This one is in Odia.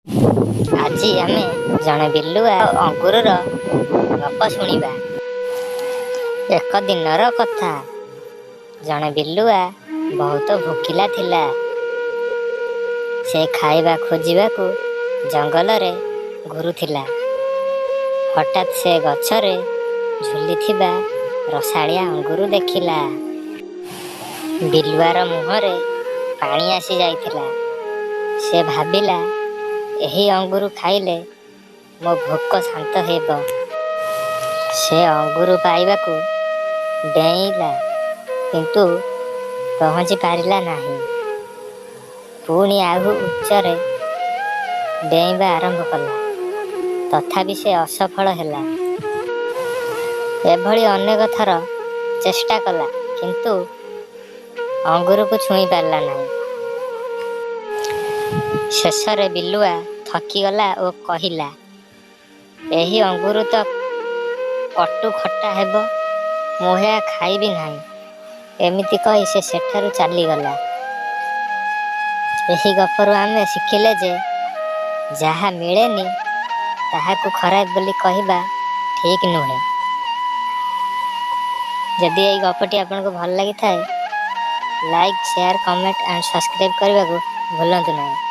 ଆଜି ଆମେ ଜଣେ ବିଲୁଆ ଅଙ୍ଗୁରର ଗପ ଶୁଣିବା। ଏକ ଦିନର କଥା। ଜଣେ ବିଲୁଆ ବହୁତ ଭୋକିଲା ଥିଲା। ସେ ଖାଇବା ଖୋଜିବାକୁ ଜଙ୍ଗଲରେ ଘୁରୁଥିଲା। ହଠାତ୍ ସେ ଗଛରେ ଝୁଲିଥିବା ରସାଳିଆ ଅଙ୍ଗୁର ଦେଖିଲା। ବିଲୁଆର ମୁହଁରେ ପାଣି ଆସି ଯାଇଥିଲା। ସେ ଭାବିଲା, ଏହି ଅଙ୍ଗୁର ଖାଇଲେ ମୋ ଭୋକ ଶାନ୍ତ ହେବ। ସେ ଅଙ୍ଗୁର ପାଇବାକୁ ଡେଇଁଲା, କିନ୍ତୁ ପହଞ୍ଚି ପାରିଲା ନାହିଁ। ପୁଣି ଆଉ ଉଚ୍ଚରେ ଡେଇଁବା ଆରମ୍ଭ କଲା, ତଥାପି ସେ ଅସଫଳ ହେଲା। ଏଭଳି ଅନେକ ଥର ଚେଷ୍ଟା କଲା, କିନ୍ତୁ ଅଙ୍ଗୁରକୁ ଛୁଇଁ ପାରିଲା ନାହିଁ। ଶେଷରେ ବିଲୁଆ ଥକିଗଲା ଓ କହିଲା, ଏହି ଅଙ୍ଗୁର ତ କଟୁ ଖଟା ହେବ, ମୁଁ ଏହା ଖାଇବି ନାହିଁ। ଏମିତି କହି ସେ ସେଠାରୁ ଚାଲିଗଲା। ଏହି ଗପରୁ ଆମେ ଶିଖିଲେ ଯେ, ଯାହା ମିଳେନି ତାହାକୁ ଖରାପ ବୋଲି କହିବା ଠିକ୍ ନୁହେଁ। ଯଦି ଏହି ଗପଟି ଆପଣଙ୍କୁ ଭଲ ଲାଗିଥାଏ, like, share, comment and subscribe କରିବାକୁ ଭୁଲନ୍ତୁ ନାହିଁ।